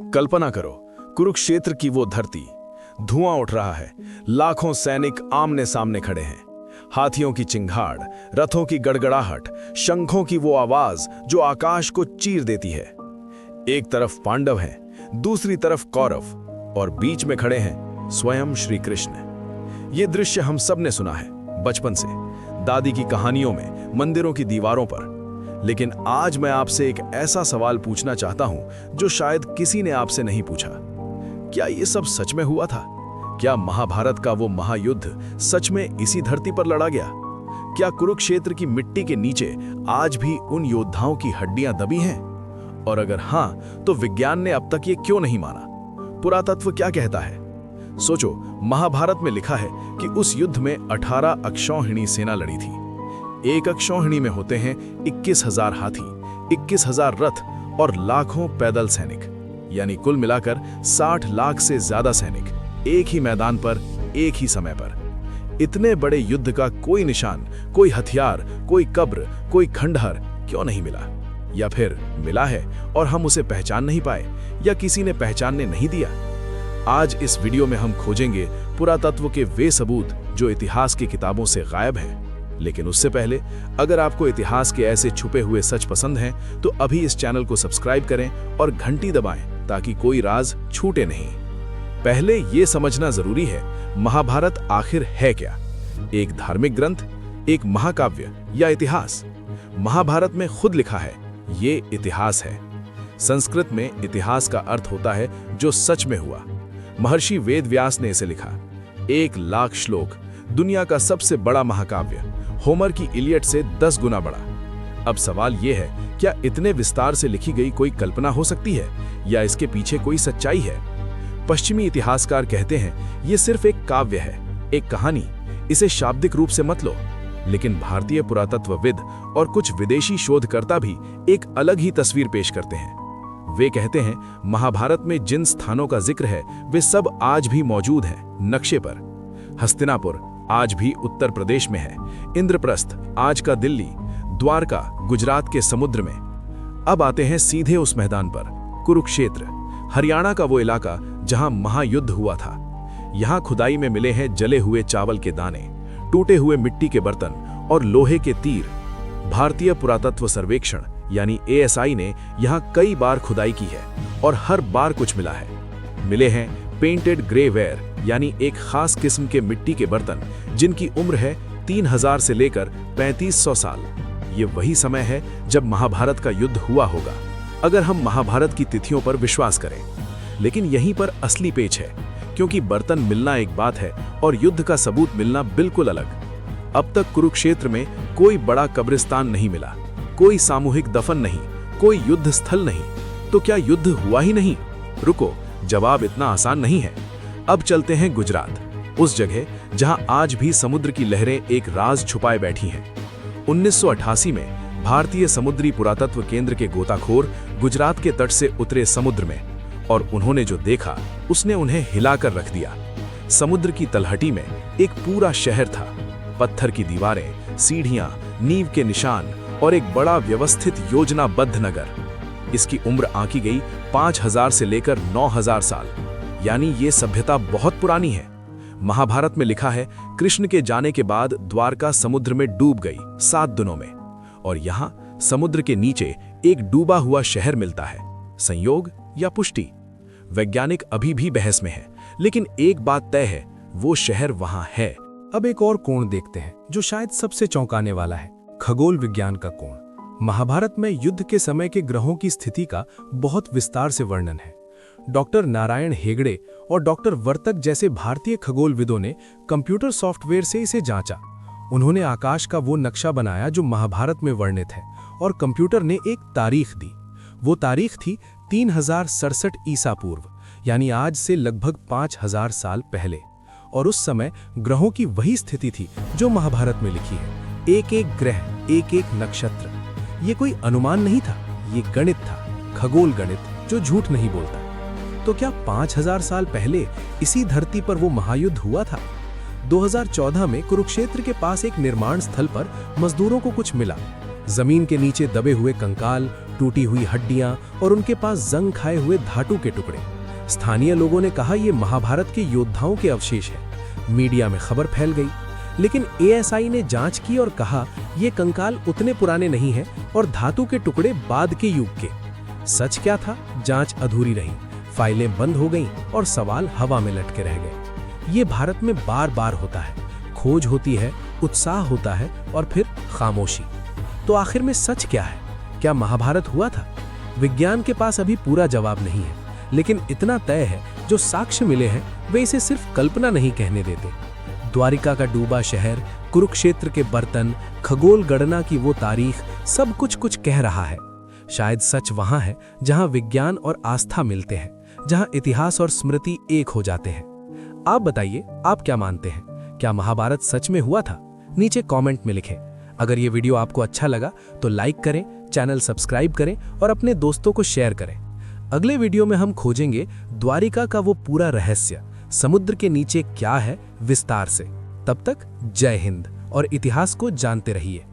कल्पना करो, कुरुक्षेत्र की वो धरती, धुआं उठ रहा है, लाखों सैनिक आमने सामने खड़े हैं। हाथियों की चिंगाड़, रथों की गड़गड़ाहट, शंखों की वो आवाज जो आकाश को चीर देती है। एक तरफ पांडव हैं, दूसरी तरफ कौरव, और बीच में खड़े हैं स्वयं श्री कृष्ण। ये दृश्य हम सब ने सुना है बचपन से, दादी की कहानियों में, मंदिरों की दीवारों पर। लेकिन आज मैं आपसे एक ऐसा सवाल पूछना चाहता हूं जो शायद किसी ने आपसे नहीं पूछा। क्या ये सब सच में हुआ था? क्या महाभारत का वो महायुद्ध सच में इसी धरती पर लड़ा गया? क्या कुरुक्षेत्र की मिट्टी के नीचे आज भी उन योद्धाओं की हड्डियां दबी हैं? और अगर हां, तो विज्ञान ने अब तक ये क्यों नहीं माना? पुरातत्व क्या कहता है? सोचो, महाभारत में लिखा है कि उस युद्ध में 18 अक्षौहिणी सेना लड़ी थी। एक अक्षौहिणी में होते हैं 21,000 हाथी, 21,000 रथ और लाखों पैदल सैनिक, यानी कुल मिलाकर 60 लाख से ज्यादा सैनिक एक ही मैदान पर, एक ही समय पर। इतने बड़े युद्ध का कोई निशान, कोई हथियार, कोई कब्र, कोई खंडहर क्यों नहीं मिला? या फिर मिला है और हम उसे पहचान नहीं पाए, या किसी ने पहचानने नहीं दिया? आज इस वीडियो में हम खोजेंगे पुरातत्व के वे सबूत जो इतिहास की किताबों से गायब हैं। लेकिन उससे पहले, अगर आपको इतिहास के ऐसे छुपे हुए सच पसंद हैं, तो अभी इस चैनल को सब्सक्राइब करें और घंटी दबाएं ताकि कोई राज छूटे नहीं। पहले ये समझना जरूरी है, महाभारत आखिर है क्या? एक धार्मिक ग्रंथ, एक महाकाव्य या इतिहास? महाभारत में खुद लिखा है, ये इतिहास है। संस्कृत में इतिहास का अर्थ होता है जो सच में हुआ। महर्षि वेदव्यास ने इसे लिखा। 1,00,000 श्लोक, दुनिया का सबसे बड़ा महाकाव्य, होमर की इलियड से 10 गुना बड़ा। अब सवाल यह है, क्या इतने विस्तार से लिखी गई कोई कल्पना हो सकती है, या इसके पीछे कोई सच्चाई है? पश्चिमी इतिहासकार कहते हैं यह सिर्फ एक काव्य है, एक कहानी, इसे शाब्दिक रूप से मत लो। लेकिन भारतीय पुरातत्वविद और कुछ विदेशी शोधकर्ता भी एक अलग ही तस्वीर पेश करते हैं। वे कहते हैं महाभारत में जिन स्थानों का जिक्र है वे सब आज भी मौजूद हैं नक्शे पर। हस्तिनापुर आज भी उत्तर प्रदेश में है, इंद्रप्रस्थ आज का दिल्ली, द्वारका गुजरात के समुद्र में। अब आते हैं सीधे उस मैदान पर, कुरुक्षेत्र, हरियाणा का वो इलाका जहां महायुद्ध हुआ था। यहां खुदाई में मिले हैं जले हुए चावल के दाने, टूटे हुए मिट्टी के बर्तन और लोहे के तीर। भारतीय पुरातत्व सर्वेक्षण यानी ASI ने यहां कई बार खुदाई की है और हर बार कुछ मिला है। मिले हैं पेंटेड ग्रे वेयर, यानी एक खास किस्म के मिट्टी के बर्तन जिनकी उम्र है 3000 से लेकर 3500 साल। ये वही समय है जब महाभारत का युद्ध हुआ होगा, अगर हम महाभारत की तिथियों पर विश्वास करें। लेकिन यहीं पर असली पेच है, क्योंकि बर्तन मिलना एक बात है और युद्ध का सबूत मिलना बिल्कुल अलग। अब तक कुरुक्षेत्र में कोई बड़ा कब्रिस्तान नहीं मिला, कोई सामूहिक दफन नहीं, कोई युद्ध स्थल नहीं। तो क्या युद्ध हुआ ही नहीं? रुको, जवाब इतना आसान नहीं है। अब चलते हैं गुजरात, उस जगह जहां आज भी समुद्र की लहरें एक राज छुपाए बैठी हैं। 1988 में भारतीय समुद्री पुरातत्व केंद्र के गोताखोर गुजरात के तट से उतरे समुद्र में, और उन्होंने जो देखा उसने उन्हें हिलाकर रख दिया। समुद्र की तलहटी में एक पूरा शहर था, पत्थर की दीवारें, सीढ़ियां, नींव के निशान और एक बड़ा व्यवस्थित योजनाबद्ध नगर। इसकी उम्र आंकी गई 5000 से लेकर 9000 साल, यानी ये सभ्यता बहुत पुरानी है। महाभारत में लिखा है, कृष्ण के जाने के बाद द्वारका समुद्र में डूब गई 7 दिनों में, और यहां समुद्र के नीचे एक डूबा हुआ शहर मिलता है। संयोग या पुष्टि? वैज्ञानिक अभी भी बहस में है, लेकिन एक बात तय है, वो शहर वहां है। अब एक और कोण देखते हैं जो शायद सबसे चौंकाने वाला है, खगोल विज्ञान का कोण। महाभारत में युद्ध के समय के ग्रहों की स्थिति का बहुत विस्तार से वर्णन है। डॉक्टर नारायण हेगड़े और डॉक्टर वर्तक जैसे भारतीय खगोलविदों ने कंप्यूटर सॉफ्टवेयर से इसे जांचा। उन्होंने आकाश का वो नक्शा बनाया जो महाभारत में वर्णित है, और कंप्यूटर ने एक तारीख दी। वो तारीख थी 3067 ईसा पूर्व, यानी आज से लगभग 5000 साल पहले। और उस समय ग्रहों की वही स्थिति थी जो महाभारत में लिखी है, एक एक ग्रह, एक एक नक्षत्र। ये कोई अनुमान नहीं था, ये गणित था, खगोल गणित जो झूठ नहीं बोलता। तो क्या 5000 साल पहले इसी धरती पर वो महायुद्ध हुआ था? 2014 में कुरुक्षेत्र के पास एक निर्माण स्थल पर मजदूरों को कुछ मिला। जमीन के नीचे दबे हुए कंकाल, टूटी हुई हड्डियां और उनके पास जंग खाए हुए धातु के टुकड़े। स्थानीय लोगों ने कहा ये महाभारत के योद्धाओं के अवशेष है। मीडिया में खबर फैल गई, लेकिन एएसआई ने जांच की और कहा ये कंकाल उतने पुराने नहीं हैं और धातु के टुकड़े बाद के युग के। सच क्या था? जांच अधूरी रही, फाइलें बंद हो गईं और सवाल हवा में लटके रह गए। ये भारत में बार बार होता है, खोज होती है, उत्साह होता है और फिर खामोशी। तो आखिर में सच क्या है? क्या महाभारत हुआ था? विज्ञान के पास अभी पूरा जवाब नहीं है, लेकिन इतना तय है जो साक्ष्य मिले हैं वे इसे सिर्फ कल्पना नहीं कहने देते। द्वारिका का डूबा शहर, कुरुक्षेत्र के बर्तन, खगोल गणना की वो तारीख, सब कुछ कह रहा है। शायद सच वहां है जहां विज्ञान और आस्था मिलते हैं, जहां इतिहास और स्मृति एक हो जाते हैं। आप बताइए, आप क्या मानते हैं? क्या महाभारत सच में हुआ था? नीचे कमेंट में लिखें। अगर ये वीडियो आपको अच्छा लगा तो लाइक करें, चैनल सब्सक्राइब करें और अपने दोस्तों को शेयर करें। अगले वीडियो में हम खोजेंगे द्वारिका का वो पूरा रहस्य, समुद्र के नीचे क्या है, विस्तार से। तब तक जय हिंद और इतिहास को जानते रहिए।